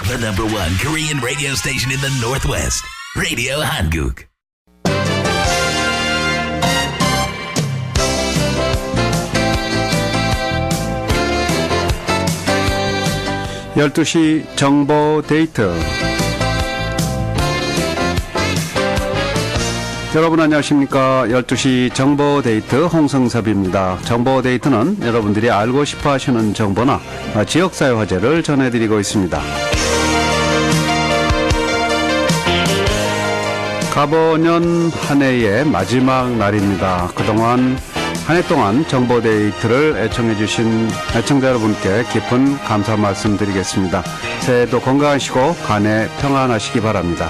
The number one Korean radio station in the Northwest. Radio Hanguk. 12시 정보 데이트. 여러분 안녕하십니까. 12시 정보 데이트 홍성섭입니다. 정보 데이트는 여러분들이 알고 싶어 하시는 정보나 지역사회 화제를 전해드리고 있습니다. 가보년 한 해의 마지막 날입니다. 그동안 한 해 동안 정보 데이트를 애청해 주신 애청자 여러분께 깊은 감사 말씀드리겠습니다. 새해도 건강하시고 간에 평안하시기 바랍니다.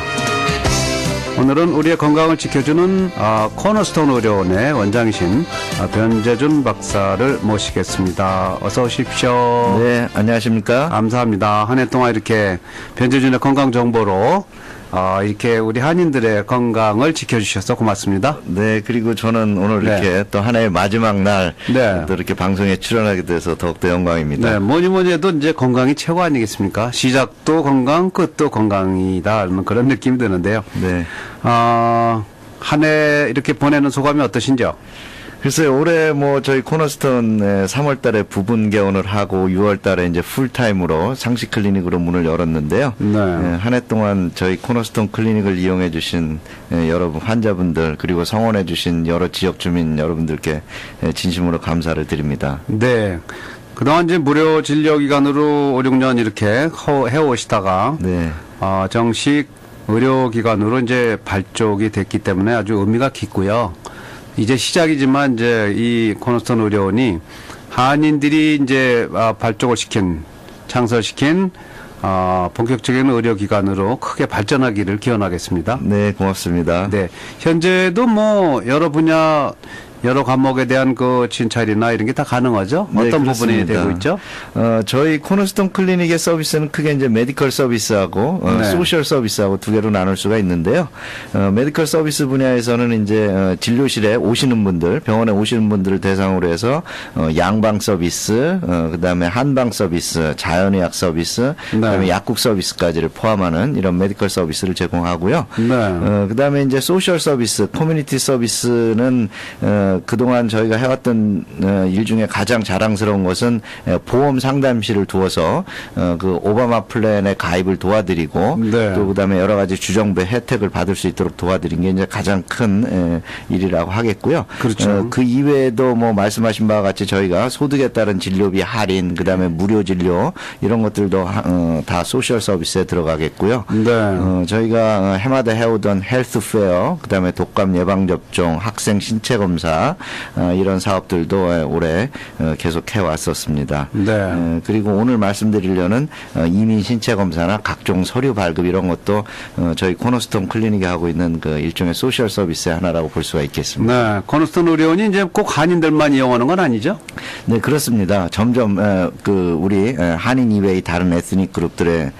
오늘은 우리의 건강을 지켜주는 코너스톤 의료원의 원장이신 변재준 박사를 모시겠습니다. 어서 오십시오. 네, 안녕하십니까. 감사합니다. 한 해 동안 이렇게 변재준의 건강 정보로 이렇게 우리 한인들의 건강을 지켜주셔서 고맙습니다. 네, 그리고 저는 오늘 이렇게 또 한 해의 마지막 날 또 이렇게 방송에 출연하게 돼서 더욱더 영광입니다. 네, 뭐니 해도 이제 건강이 최고 아니겠습니까? 시작도 건강, 끝도 건강이다. 그런 느낌이 드는데요. 네. 한 해 이렇게 보내는 소감이 어떠신지요? 글쎄요, 올해 저희 코너스톤에 3월 달에 부분 개원을 하고 6월 달에 이제 풀타임으로 상시 클리닉으로 문을 열었는데요. 네. 한 해 동안 저희 코너스톤 클리닉을 이용해 주신 여러분 환자분들 그리고 성원해 주신 여러 지역 주민 여러분들께 진심으로 감사를 드립니다. 네. 그동안 이제 무료 진료 기관으로 5, 6년 이렇게 해오시다가 네. 정식 의료기관으로 이제 발족이 됐기 때문에 아주 의미가 깊고요. 이제 시작이지만 이제 이 코너스톤 의료원이 한인들이 이제 발족을 창설시킨 본격적인 의료기관으로 크게 발전하기를 기원하겠습니다. 네, 고맙습니다. 네. 현재도 여러 분야 여러 과목에 대한 그 진찰이나 이런 게 다 가능하죠? 네, 어떤 그렇습니다. 부분이 되고 있죠? 저희 코너스톤 클리닉의 서비스는 크게 이제 메디컬 서비스하고 소셜 서비스하고 두 개로 나눌 수가 있는데요. 메디컬 서비스 분야에서는 이제 진료실에 오시는 분들, 병원에 오시는 분들을 대상으로 해서 양방 서비스, 그다음에 한방 서비스, 자연의학 서비스, 그다음에 약국 서비스까지를 포함하는 이런 메디컬 서비스를 제공하고요. 네. 그다음에 이제 소셜 서비스, 커뮤니티 서비스는 그동안 저희가 해왔던 일 중에 가장 자랑스러운 것은 보험 상담실을 두어서 그 오바마 플랜에 가입을 도와드리고 또 그다음에 여러 가지 주정부의 혜택을 받을 수 있도록 도와드린 게 이제 가장 큰 일이라고 하겠고요. 그렇죠. 그 이외에도 말씀하신 바와 같이 저희가 소득에 따른 진료비 할인, 그다음에 무료 진료 이런 것들도 다 소셜 서비스에 들어가겠고요. 네. 저희가 해마다 해오던 헬스 페어, 그다음에 독감 예방 접종, 학생 신체 검사 이런 사업들도 올해 계속 해왔었습니다. 네. 그리고 오늘 말씀드리려는 이민 신체 검사나 각종 서류 발급 이런 것도 저희 코너스톤 클리닉이 하고 있는 그 일종의 소셜 서비스의 하나라고 볼 수가 있겠습니다. 네. 코너스톤 의료원이 이제 꼭 한인들만 이용하는 건 아니죠? 네, 그렇습니다. 점점 우리 한인 이외의 다른 에스닉 그룹들의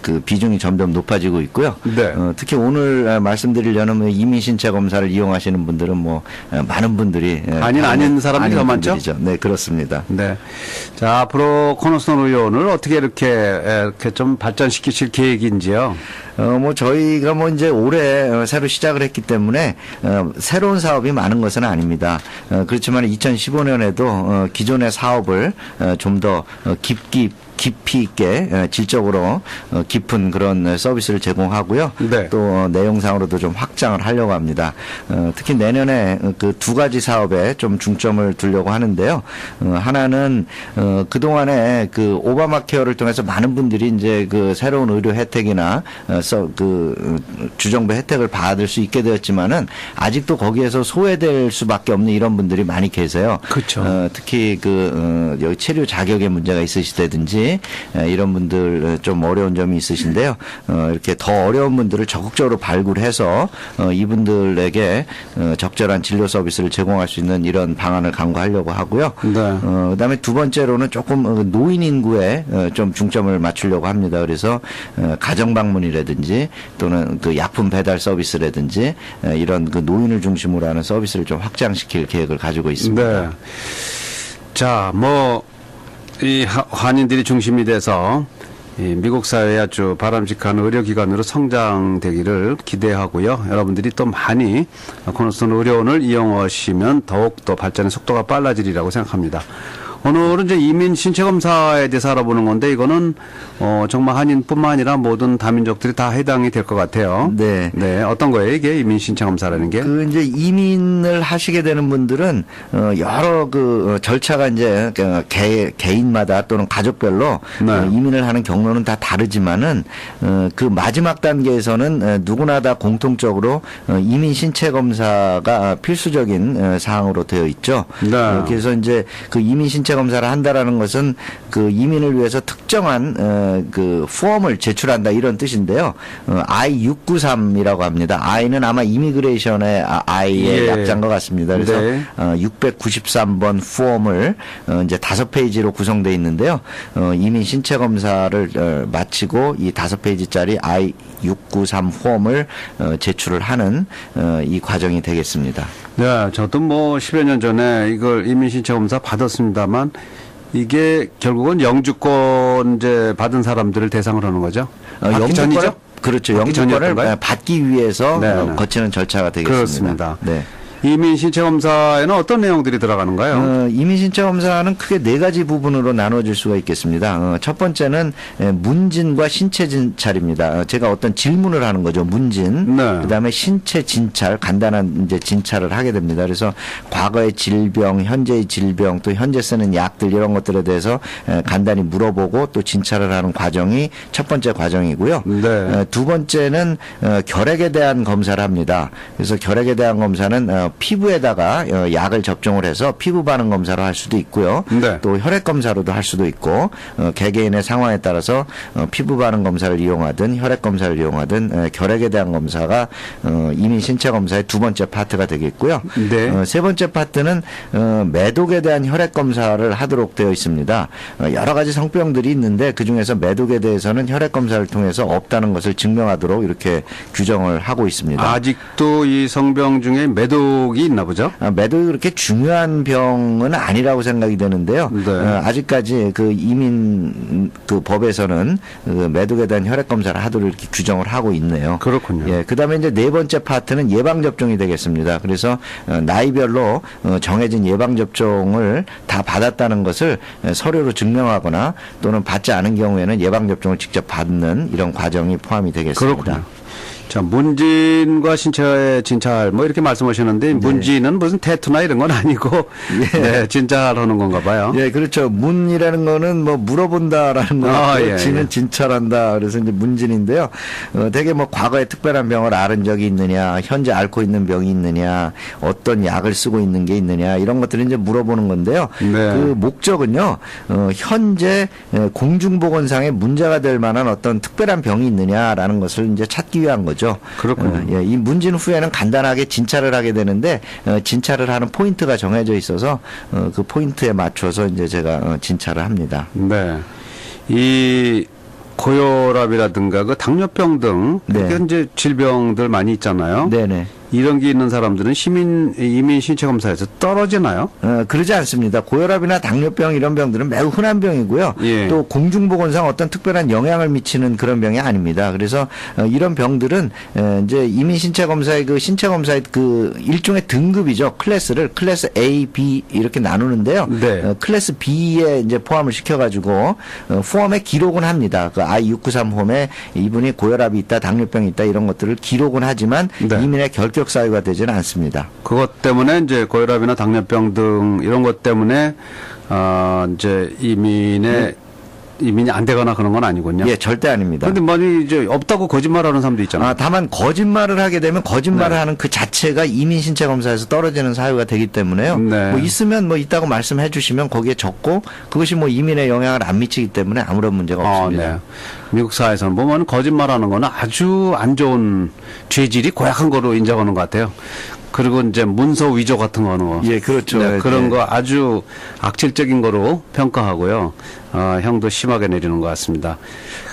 그 비중이 점점 높아지고 있고요. 네. 특히 오늘 말씀드리려는 이민 신체 검사를 이용하시는 분들은 많은 분들이 한인 아닌 사람들이 더 많죠? 네, 그렇습니다. 네. 자, 앞으로 코너스톤 의료원을 어떻게 이렇게 좀 발전시키실 계획인지요? 저희가 이제 올해 새로 시작을 했기 때문에 새로운 사업이 많은 것은 아닙니다. 그렇지만 2015년에도 기존의 사업을 좀 더 깊이 있게 질적으로 깊은 그런 서비스를 제공하고요. 네. 또 내용상으로도 좀 확장을 하려고 합니다. 특히 내년에 그 두 가지 사업에 좀 중점을 두려고 하는데요. 하나는 그동안에 그 오바마 케어를 통해서 많은 분들이 이제 그 새로운 의료 혜택이나 그 주정부 혜택을 받을 수 있게 되었지만은 아직도 거기에서 소외될 수밖에 없는 이런 분들이 많이 계세요. 그렇죠. 특히 여기 체류 자격에 문제가 있으시다든지 이런 분들 좀 어려운 점이 있으신데요. 이렇게 더 어려운 분들을 적극적으로 발굴해서 이분들에게 적절한 진료 서비스를 제공할 수 있는 이런 방안을 강구하려고 하고요. 네. 그다음에 두 번째로는 조금 노인 인구에 좀 중점을 맞추려고 합니다. 그래서 가정 방문이라든지 또는 그 약품 배달 서비스라든지 이런 그 노인을 중심으로 하는 서비스를 좀 확장시킬 계획을 가지고 있습니다. 네. 자, 이 한인들이 중심이 돼서 이 미국 사회에 아주 바람직한 의료기관으로 성장되기를 기대하고요. 여러분들이 또 많이 코너스톤 의료원을 이용하시면 더욱더 발전의 속도가 빨라지리라고 생각합니다. 오늘은 이제 이민 신체 검사에 대해서 알아보는 건데 이거는 정말 한인뿐만 아니라 모든 다민족들이 다 해당이 될 것 같아요. 네. 네. 어떤 거예요 이게 이민 신체 검사라는 게? 그 이제 이민을 하시게 되는 분들은 여러 그 절차가 이제 개인마다 또는 가족별로 네. 이민을 하는 경로는 다 다르지만은 그 마지막 단계에서는 누구나 다 공통적으로 이민 신체 검사가 필수적인 사항으로 되어 있죠. 네. 그래서 이제 그 이민 신체 검사를 한다라는 것은 그 이민을 위해서 특정한 그 폼을 제출한다 이런 뜻인데요. I-693이라고 합니다. I는 아마 이미그레이션의 I의 예. 약자인 것 같습니다. 그래서 네. 693번 폼을 이제 5페이지로 구성되어 있는데요. 이민 신체 검사를 마치고 이 5페이지짜리 I-693 폼을 제출을 하는 이 과정이 되겠습니다. 네, 저도 뭐 10여 년 전에 이걸 이민 신체 검사 받았습니다만 이게 결국은 영주권 이제 받은 사람들을 대상으로 하는 거죠. 받기 전이죠? 그렇죠. 받기 영주권을 전이었던가요? 받기 위해서 네. 거치는 절차가 되겠습니다. 그렇습니다. 네. 이민 신체 검사에는 어떤 내용들이 들어가는가요? 이민 신체 검사는 크게 4가지 부분으로 나눠질 수가 있겠습니다. 첫 번째는 문진과 신체 진찰입니다. 제가 어떤 질문을 하는 거죠. 문진. 네. 그다음에 신체 진찰, 간단한 이제 진찰을 하게 됩니다. 그래서 과거의 질병, 현재의 질병, 또 현재 쓰는 약들 이런 것들에 대해서 간단히 물어보고 또 진찰을 하는 과정이 첫 번째 과정이고요. 네. 두 번째는 결핵에 대한 검사를 합니다. 그래서 결핵에 대한 검사는 피부에다가 약을 접종을 해서 피부 반응 검사로 할 수도 있고요. 네. 또 혈액 검사로도 할 수도 있고 개개인의 상황에 따라서 피부 반응 검사를 이용하든 혈액 검사를 이용하든 결핵에 대한 검사가 이민 신체 검사의 두 번째 파트가 되겠고요. 네. 세 번째 파트는 매독에 대한 혈액 검사를 하도록 되어 있습니다. 여러 가지 성병들이 있는데 그중에서 매독에 대해서는 혈액 검사를 통해서 없다는 것을 증명하도록 이렇게 규정을 하고 있습니다. 아직도 이 성병 중에 매독이 있나 보죠? 매독이 그렇게 중요한 병은 아니라고 생각이 되는데요. 네. 아직까지 그 이민 그 법에서는 그 매독에 대한 혈액 검사를 하도록 이렇게 규정을 하고 있네요. 그렇군요. 예, 그다음에 이제 네 번째 파트는 예방 접종이 되겠습니다. 그래서 나이별로 정해진 예방 접종을 다 받았다는 것을 서류로 증명하거나 또는 받지 않은 경우에는 예방 접종을 직접 받는 이런 과정이 포함이 되겠습니다. 그렇군요. 자, 문진과 신체 진찰 뭐 이렇게 말씀하셨는데 문진은 무슨 태투나 이런 건 아니고 네, 진찰하는 건가 봐요. 예, 그렇죠. 문이라는 거는 뭐 물어본다라는 거, 예, 진은 예. 진찰한다. 그래서 이제 문진인데요. 되게 뭐 과거에 특별한 병을 앓은 적이 있느냐, 현재 앓고 있는 병이 있느냐, 어떤 약을 쓰고 있는 게 있느냐 이런 것들을 이제 물어보는 건데요. 네. 그 목적은요, 현재 공중보건상에 문제가 될 만한 어떤 특별한 병이 있느냐라는 것을 이제 찾기 위한 거죠. 그렇군요. 예, 이 문진 후에는 간단하게 진찰을 하게 되는데 진찰을 하는 포인트가 정해져 있어서 그 포인트에 맞춰서 이제 제가 진찰을 합니다. 네. 이 고혈압이라든가 그 당뇨병 등 네. 이렇게 이제 질병들 많이 있잖아요. 네네. 이런 게 있는 사람들은 이민 신체 검사에서 떨어지나요? 그러지 않습니다. 고혈압이나 당뇨병 이런 병들은 매우 흔한 병이고요. 예. 또 공중보건상 어떤 특별한 영향을 미치는 그런 병이 아닙니다. 그래서 이런 병들은 이제 이민 신체 검사의 그 신체 검사의 그 일종의 등급이죠. 클래스 A, B 이렇게 나누는데요. 네. 클래스 B에 이제 포함을 시켜가지고 폼에 기록은 합니다. 그 I-693 폼에 이분이 고혈압이 있다, 당뇨병이 있다 이런 것들을 기록은 하지만 네. 이민의 결격 사유가 되지는 않습니다. 그것 때문에 이제 고혈압이나 당뇨병 등 이런 것 때문에 이제 이민이 안 되거나 그런 건 아니군요. 예, 절대 아닙니다. 그런데 많이 이제 없다고 거짓말하는 사람도 있잖아요. 다만 거짓말을 하게 되면 거짓말을 네. 하는 그 자체가 이민 신체 검사에서 떨어지는 사유가 되기 때문에요. 네. 뭐 있으면 뭐 있다고 말씀해 주시면 거기에 적고 그것이 뭐 이민에 영향을 안 미치기 때문에 아무런 문제가 없습니다. 네. 미국 사회에서는 보면 거짓말하는 거는 아주 안 좋은 죄질이 고약한 거로 인정하는 것 같아요. 그리고 이제 문서 위조 같은 거는 예, 그렇죠. 네, 그런 네. 거 아주 악질적인 거로 평가하고요. 형도 심하게 내리는 것 같습니다.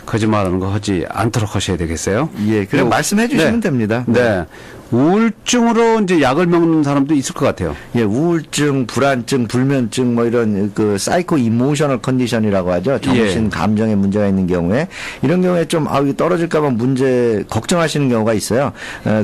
거짓말하는 거 하지 않도록 하셔야 되겠어요. 예, 그냥 그리고- 말씀해 주시면 네. 됩니다. 네. 우울증으로 이제 약을 먹는 사람도 있을 것 같아요. 예, 우울증, 불안증, 불면증 뭐 이런 그 사이코 이모셔널 컨디션이라고 하죠. 정신 감정에 문제가 있는 경우에 이런 경우에 좀 이거 떨어질까 봐 문제 걱정하시는 경우가 있어요.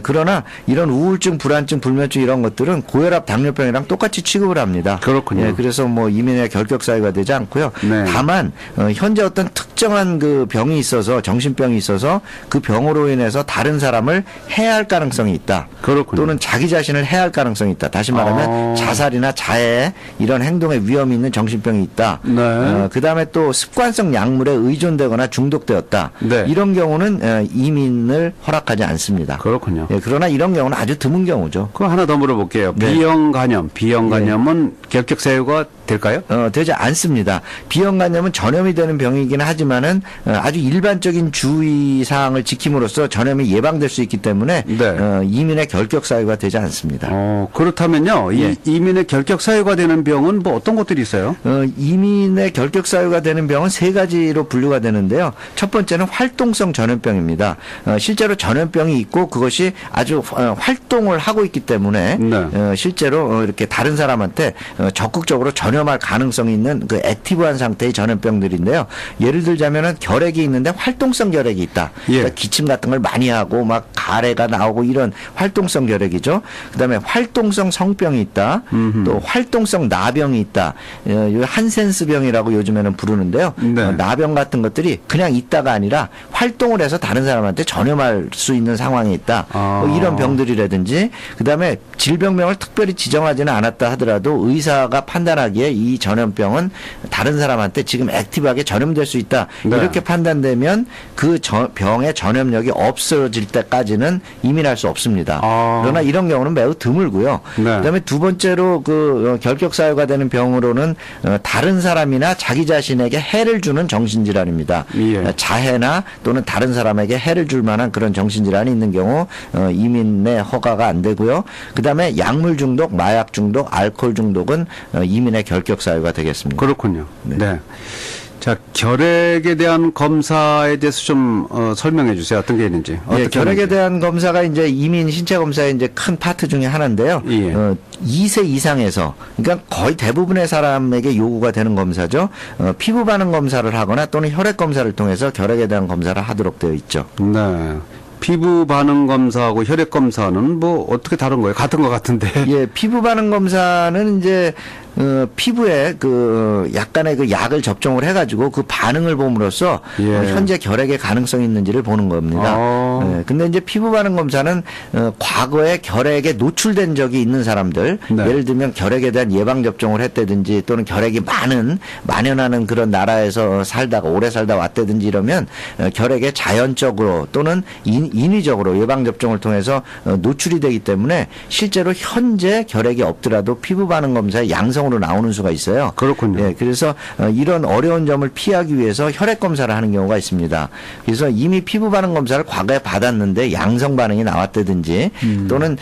그러나 이런 우울증, 불안증, 불면증 이런 것들은 고혈압, 당뇨병이랑 똑같이 취급을 합니다. 그렇군요. 예, 그래서 뭐 이민의 결격 사유가 되지 않고요. 네. 다만 현재 어떤 특정한 그 병이 있어서 정신병이 있어서 그 병으로 인해서 다른 사람을 해할 가능성이 있다. 그렇군요. 또는 자기 자신을 해할 가능성이 있다. 다시 말하면 자살이나 자해 이런 행동에 위험이 있는 정신병이 있다. 네. 그다음에 또 습관성 약물에 의존되거나 중독되었다. 네. 이런 경우는 이민을 허락하지 않습니다. 그렇군요. 예, 그러나 이런 경우는 아주 드문 경우죠. 그거 하나 더 물어볼게요. 네. 비형간염은 결격 사유가 될까요? 되지 않습니다. 비형간염은 전염이 되는 병이긴 하지만은 아주 일반적인 주의 사항을 지킴으로써 전염이 예방될 수 있기 때문에 네. 이민의 결격 사유가 되지 않습니다. 그렇다면요. 예. 이민의 결격 사유가 되는 병은 뭐 어떤 것들이 있어요? 이민의 결격 사유가 되는 병은 세 가지로 분류가 되는데요. 첫 번째는 활동성 전염병입니다. 실제로 전염병이 있고 그것이 아주 활동을 하고 있기 때문에 네. 실제로 이렇게 다른 사람한테 적극적으로 전염할 가능성이 있는 그 액티브한 상태의 전염병들인데요. 예를 들자면은 결핵이 있는데 활동성 결핵이 있다. 예. 그러니까 기침 같은 걸 많이 하고 막 가래가 나오고 이런 활동성 결핵이죠. 그다음에 활동성 성병이 있다. 또 활동성 나병이 있다. 한센스병이라고 요즘에는 부르는데요. 네. 나병 같은 것들이 그냥 있다가 아니라 활동을 해서 다른 사람한테 전염할 수 있는 상황이 있다. 뭐 이런 병들이라든지 그다음에 질병명을 특별히 지정하지는 않았다 하더라도 의사가 판단하기에 이 전염병은 다른 사람한테 지금 액티브하게 전염될 수 있다. 네. 이렇게 판단되면 그 병의 전염력이 없어질 때까지는 이민할 수 없습니다. 그러나 이런 경우는 매우 드물고요. 네. 그다음에 두 번째로 그 결격 사유가 되는 병으로는 다른 사람이나 자기 자신에게 해를 주는 정신질환입니다. 예. 자해나 또는 다른 사람에게 해를 줄 만한 그런 정신질환이 있는 경우 이민의 허가가 안 되고요. 그다음에 약물 중독, 마약 중독, 알코올 중독은 이민의 결격 사유가 되겠습니다. 그렇군요. 네. 네. 자, 결핵에 대한 검사에 대해서 좀 설명해 주세요. 어떤 게 있는지. 예, 결핵에 대한 검사가 이제 이민 신체 검사의 이제 큰 파트 중에 하나인데요. 예. 2세 이상에서 그러니까 거의 대부분의 사람에게 요구가 되는 검사죠. 피부 반응 검사를 하거나 또는 혈액 검사를 통해서 결핵에 대한 검사를 하도록 되어 있죠. 네. 피부 반응 검사하고 혈액 검사는 뭐 어떻게 다른 거예요? 같은 것 같은데. 예, 피부 반응 검사는 이제 피부에 그 약간의 그 약을 접종을 해가지고 그 반응을 봄으로써 예. 현재 결핵의 가능성이 있는지를 보는 겁니다. 예, 근데 이제 피부 반응 검사는 과거에 결핵에 노출된 적이 있는 사람들, 네. 예를 들면 결핵에 대한 예방 접종을 했다든지 또는 결핵이 만연하는 그런 나라에서 살다가 오래 살다 왔다든지 이러면 결핵에 자연적으로 또는 인위적으로 예방 접종을 통해서 노출이 되기 때문에 실제로 현재 결핵이 없더라도 피부 반응 검사에 양성으로 나오는 수가 있어요. 그렇군요. 예, 그래서 이런 어려운 점을 피하기 위해서 혈액 검사를 하는 경우가 있습니다. 그래서 이미 피부 반응 검사를 과거에 받았는데 양성 반응이 나왔다든지 또는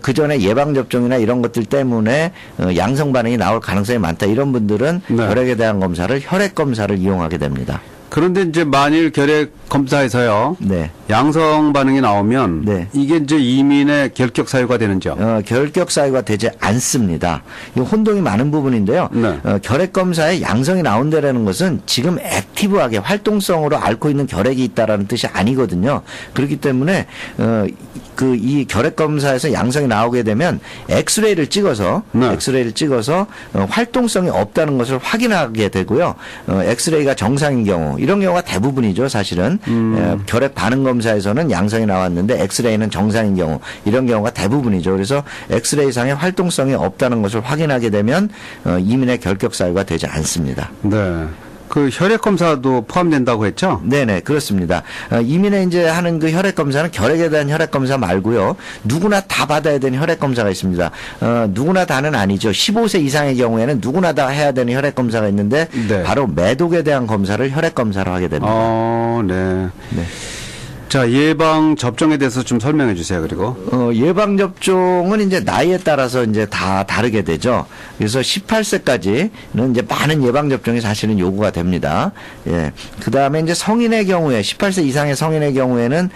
그 전에 예방 접종이나 이런 것들 때문에 양성 반응이 나올 가능성이 많다. 이런 분들은 네. 결핵에 대한 검사를 혈액 검사를 이용하게 됩니다. 그런데 이제 만일 결핵 검사에서요. 네. 양성 반응이 나오면 네. 이게 이제 이민의 결격 사유가 되는죠. 결격 사유가 되지 않습니다. 이 혼동이 많은 부분인데요. 네. 결핵 검사에 양성이 나온다라는 것은 지금 액티브하게 활동성으로 앓고 있는 결핵이 있다라는 뜻이 아니거든요. 그렇기 때문에 이 결핵 검사에서 양성이 나오게 되면 엑스레이를 찍어서 활동성이 없다는 것을 확인하게 되고요. 엑스레이가 정상인 경우 이런 경우가 대부분이죠, 사실은. 결핵 반응 검사에서는 양성이 나왔는데 엑스레이는 정상인 경우 이런 경우가 대부분이죠. 그래서 엑스레이상의 활동성이 없다는 것을 확인하게 되면 이민의 결격 사유가 되지 않습니다. 네. 그 혈액 검사도 포함된다고 했죠? 네네, 그렇습니다. 이민에 이제 하는 그 혈액 검사는 결핵에 대한 혈액 검사 말고요. 누구나 다 받아야 되는 혈액 검사가 있습니다. 누구나 다는 아니죠. 15세 이상의 경우에는 누구나 다 해야 되는 혈액 검사가 있는데 네. 바로 매독에 대한 검사를 혈액 검사로 하게 됩니다. 네. 네. 자, 예방 접종에 대해서 좀 설명해 주세요. 그리고 예방 접종은 이제 나이에 따라서 이제 다 다르게 되죠. 그래서 18세까지는 이제 많은 예방 접종이 사실은 요구가 됩니다. 예. 그다음에 이제 성인의 경우에 18세 이상의 성인의 경우에는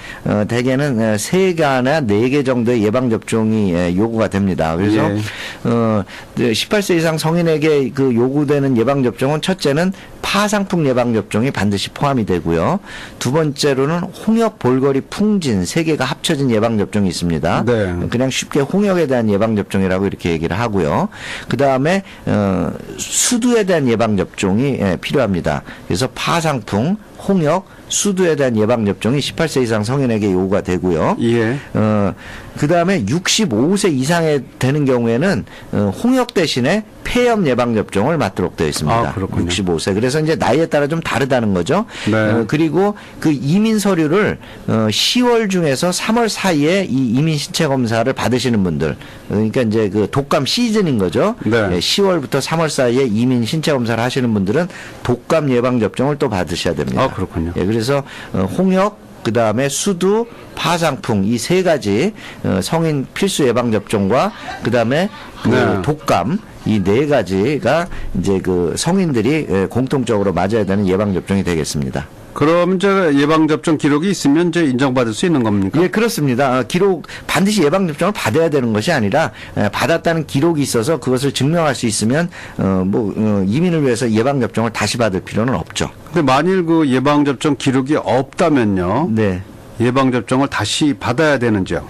대개는 3개나 4개 정도의 예방 접종이 요구가 됩니다. 그래서 18세 이상 성인에게 그 요구되는 예방 접종은 첫째는 파상풍 예방 접종이 반드시 포함이 되고요. 두 번째로는 홍역, 볼거리, 풍진 3개가 합쳐진 예방 접종이 있습니다. 네. 그냥 쉽게 홍역에 대한 예방 접종이라고 이렇게 얘기를 하고요. 그다음에 수두에 대한 예방 접종이 필요합니다. 그래서 파상풍, 홍역, 수두에 대한 예방 접종이 18세 이상 성인에게 요구가 되고요. 예. 그다음에 65세 이상에 되는 경우에는 홍역 대신에 폐렴 예방 접종을 받도록 되어 있습니다. 아, 그렇군요. 65세. 그래서 이제 나이에 따라 좀 다르다는 거죠. 네. 그리고 그 이민 서류를 10월 중에서 3월 사이에 이 이민 신체 검사를 받으시는 분들, 그러니까 이제 그 독감 시즌인 거죠. 네. 10월부터 3월 사이에 이민 신체 검사를 하시는 분들은 독감 예방 접종을 또 받으셔야 됩니다. 아, 그렇군요. 예, 그래서 홍역, 그 다음에 수두, 파상풍 이 3가지 성인 필수 예방 접종과 그 다음에 네. 독감 이 4가지가 이제 그 성인들이 공통적으로 맞아야 되는 예방 접종이 되겠습니다. 그럼 이제 예방 접종 기록이 있으면 이제 인정받을 수 있는 겁니까? 예, 그렇습니다. 기록 반드시 예방 접종을 받아야 되는 것이 아니라 받았다는 기록이 있어서 그것을 증명할 수 있으면 이민을 위해서 예방 접종을 다시 받을 필요는 없죠. 근데 만일 그 예방 접종 기록이 없다면요. 네. 예방 접종을 다시 받아야 되는지요?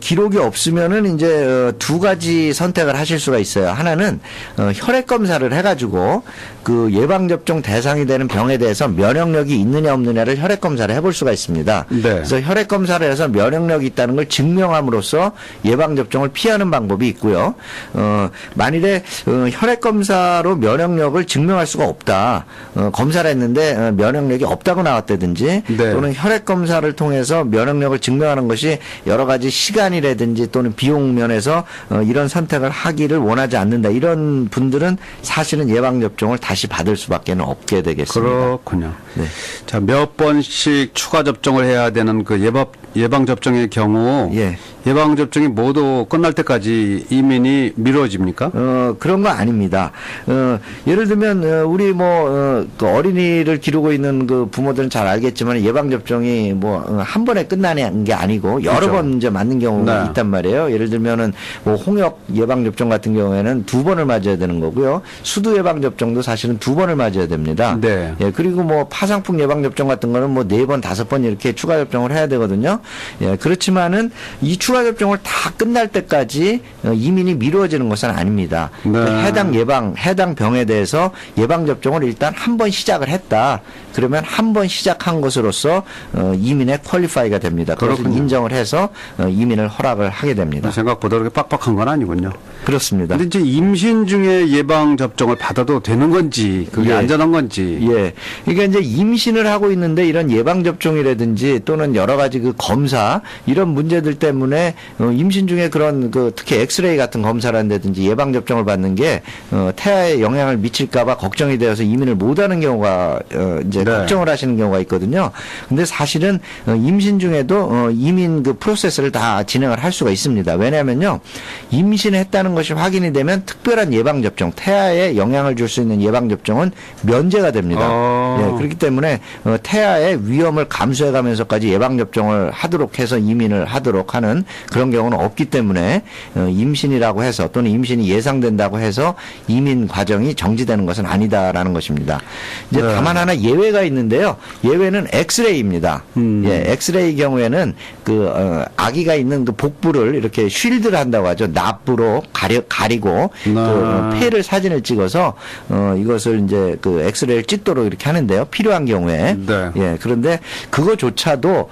기록이 없으면은 이제 2가지 선택을 하실 수가 있어요. 하나는 혈액 검사를 해가지고 그 예방 접종 대상이 되는 병에 대해서 면역력이 있느냐 없느냐를 혈액 검사를 해볼 수가 있습니다. 네. 그래서 혈액 검사를 해서 면역력이 있다는 걸 증명함으로써 예방 접종을 피하는 방법이 있고요. 만일에 혈액 검사로 면역력을 증명할 수가 없다. 검사를 했는데 면역력이 없다고 나왔다든지 네. 또는 혈액 검사를 통해서 면역력을 증명하는 것이 여러 가지 시간이라든지 또는 비용 면에서 이런 선택을 하기를 원하지 않는다. 이런 분들은 사실은 예방접종을 다시 받을 수밖에 없게 되겠습니다. 그렇군요. 네. 자, 몇 번씩 추가 접종을 해야 되는 그 예방접종의 경우 예. 예방접종이 모두 끝날 때까지 이민이 미뤄집니까? 그런 거 아닙니다. 예를 들면, 우리 그 어린이를 기르고 있는 그 부모들은 잘 알겠지만 예방접종이 한 번에 끝나는 게 아니고 여러 그렇죠. 번 이제 맞는 경우가 네. 있단 말이에요. 예를 들면은 홍역 예방접종 같은 경우에는 2번을 맞아야 되는 거고요. 수두 예방접종도 사실은 2번을 맞아야 됩니다. 네. 예, 그리고 파상풍 예방접종 같은 거는 4번, 5번 이렇게 추가 접종을 해야 되거든요. 예, 그렇지만은 이 추가 접종을 다 끝날 때까지 이민이 미루어지는 것은 아닙니다. 네. 해당 병에 대해서 예방 접종을 일단 한 번 시작을 했다. 그러면 한 번 시작한 것으로서 이민에 퀄리파이가 됩니다. 그것을 그렇군요. 인정을 해서 이민을 허락을 하게 됩니다. 생각보다 그렇게 빡빡한 건 아니군요. 그렇습니다. 근데 이제 임신 중에 예방 접종을 받아도 되는 건지 그게 예. 안전한 건지. 예. 그러니까 이제 임신을 하고 있는데 이런 예방 접종이라든지 또는 여러 가지 그 검사 이런 문제들 때문에 임신 중에 그런 특히 엑스레이 같은 검사라든지 예방 접종을 받는 게 태아에 영향을 미칠까봐 걱정이 되어서 이민을 못하는 경우가 이제 네. 걱정을 하시는 경우가 있거든요. 근데 사실은 임신 중에도 이민 그 프로세스를 다 진행을 할 수가 있습니다. 왜냐하면요, 임신했다는 것이 확인이 되면 특별한 예방 접종, 태아에 영향을 줄 수 있는 예방 접종은 면제가 됩니다. 예, 그렇기 때문에 태아의 위험을 감수해가면서까지 예방 접종을 하도록 해서 이민을 하도록 하는 그런 경우는 없기 때문에 임신이라고 해서 또는 임신이 예상된다고 해서 이민 과정이 정지되는 것은 아니다라는 것입니다. 이제 네. 다만 하나 예외가 있는데요. 예외는 엑스레이입니다. 예, 엑스레이 경우에는 아기가 있는 그 복부를 이렇게 쉴드를 한다고 하죠. 납부로 가리고 그 폐를 사진을 찍어서 이것을 이제 그 엑스레이를 찍도록 이렇게 하는데요. 필요한 경우에. 네. 예, 그런데 그거조차도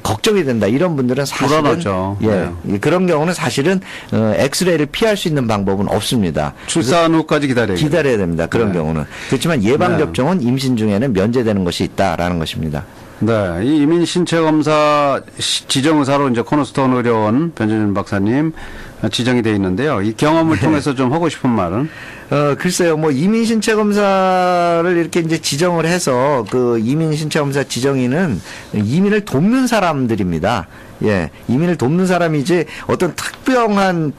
걱정이 된다. 이런 분들은 사실은 불안하죠. 예, 그런 경우는 사실은 엑스레이를 피할 수 있는 방법은 없습니다. 출산 후까지 기다려야 됩니다. 그런 네. 경우는. 그렇지만 예방 접종은 임신 중에는 면제되는 것이 있다라는 것입니다. 네, 이 이민 신체 검사 지정 의사로 이제 코너스톤 의료원 변준현 박사님 지정이 돼 있는데요. 이 경험을 통해서 좀 하고 싶은 말은? 글쎄요, 뭐, 이민 신체 검사를 이렇게 이제 지정을 해서 그 이민 신체 검사 지정인은 이민을 돕는 사람들입니다. 예, 이민을 돕는 사람이지 어떤 특정한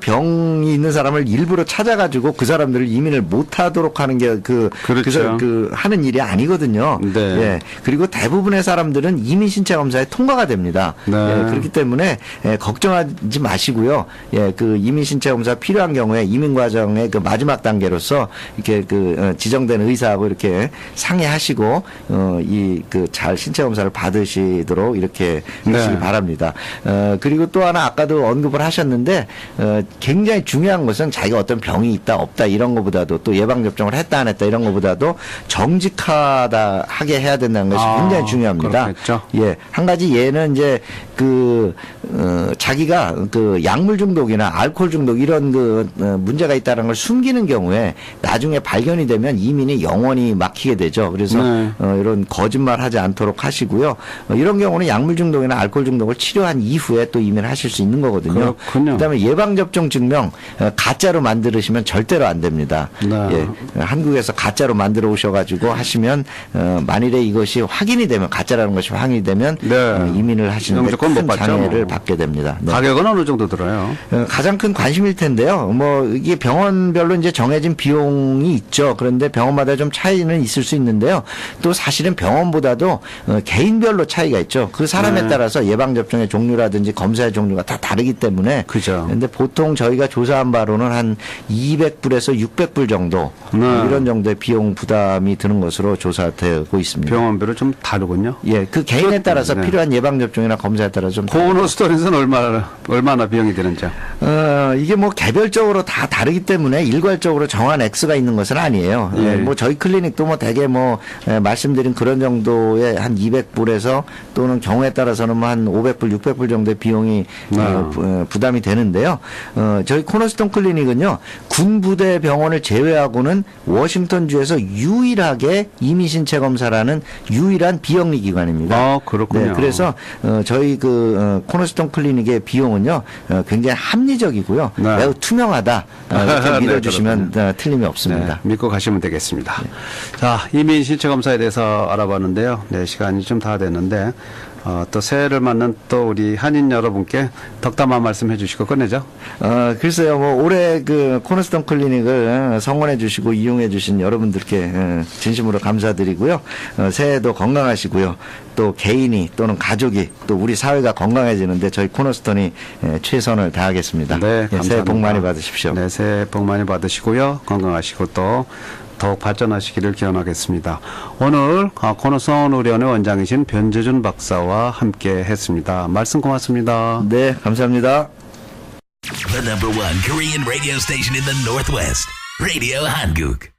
병이 있는 사람을 일부러 찾아가지고 그 사람들을 이민을 못하도록 하는 게 그렇죠. 하는 일이 아니거든요. 네. 예, 그리고 대부분의 사람들은 이민 신체 검사에 통과가 됩니다. 네. 예, 그렇기 때문에 걱정하지 마시고요. 예, 그 이민 신체 검사 필요한 경우에 이민 과정의 그 마지막 단계로서 이렇게 지정된 의사하고 이렇게 상의하시고 잘 신체 검사를 받으시도록 이렇게 하시기 네. 바랍니다. 그리고 또 하나 아까도 언급을 하셨는데 굉장히 중요한 것은 자기가 어떤 병이 있다 없다 이런 것보다도 또 예방 접종을 했다 안 했다 이런 것보다도 정직하게 해야 된다는 것이 굉장히 중요합니다. 그렇겠죠. 예, 한 가지 예는 이제 자기가 약물 중독이나 알코올 중독 이런 문제가 있다는 걸 숨기는 경우에 나중에 발견이 되면 이민이 영원히 막히게 되죠. 그래서 네. 이런 거짓말 하지 않도록 하시고요. 이런 경우는 약물 중독이나 알코올 중독을 치료한 이후에 또 이민을 하실 수 있는 거거든요. 그렇군요. 그다음에 예방접종 증명 가짜로 만드시면 절대로 안 됩니다. 네. 예, 한국에서 가짜로 만들어 오셔가지고 하시면 만일에 이것이 확인이 되면 가짜라는 것이 확인이 되면 네. 이민을 하시는데 무조건 못 큰 받죠, 장애를 뭐. 받게 됩니다. 네. 가격은 어느 정도 들어요? 가장 큰 관심일 텐데요. 뭐 이게 병원별로 이제 정해진 비용이 있죠. 그런데 병원마다 좀 차이는 있을 수 있는데요. 또 사실은 병원보다도 개인별로 차이가 있죠. 그 사람에 네. 따라서 예방 접종의 종류라든지 검사의 종류가 다 다르기 때문에. 그죠. 근데 보통 저희가 조사한 바로는 한 200불에서 600불 정도 네. 이런 정도의 비용 부담이 드는 것으로 조사되고 있습니다. 병원별로 좀 다르군요. 예, 그 개인에 따라서 네. 필요한 예방 접종이나 검사에 따라 좀 코너스톤에서는 얼마나 비용이 드는지요? 이게 뭐 개별적으로 다 다르기 때문에 일괄적으로 정한 X가 있는 것은 아니에요. 예. 뭐 저희 클리닉도 뭐 대개 말씀드린 그런 정도의 한 200불에서 또는 경우에 따라서는 뭐 한 500불, 600불 정도의 비용이 부담이 되는데요. 저희 코너스톤 클리닉은요, 군부대 병원을 제외하고는 워싱턴주에서 유일하게 이민신체 검사라는 유일한 비영리 기관입니다. 그렇군요. 네, 그래서 저희 코너스톤 클리닉의 비용은요 굉장히 합리적이고요, 네. 매우 투명하다 이렇게 네, 믿어주시면 틀림이 없습니다. 네, 믿고 가시면 되겠습니다. 자, 이민 신체 검사에 대해서 알아봤는데요. 네, 시간이 좀 다 됐는데 또 새해를 맞는 또 우리 한인 여러분께 덕담한 말씀 해주시고 끝내죠. 글쎄요, 뭐 올해 코너스톤 클리닉을 성원해 주시고 이용해 주신 여러분들께 진심으로 감사드리고요. 새해도 건강하시고요. 또 개인이 또는 가족이 또 우리 사회가 건강해지는데 저희 코너스톤이 최선을 다하겠습니다. 네, 감사합니다. 새해 복 많이 받으십시오. 네, 새해 복 많이 받으시고요. 건강하시고 또 더욱 발전하시기를 기원하겠습니다. 오늘 코너스톤 의료원의 원장이신 변재준 박사와 함께 했습니다. 말씀 고맙습니다. 네, 감사합니다. The #1 Korean radio station in the Northwest, Radio Hanguk.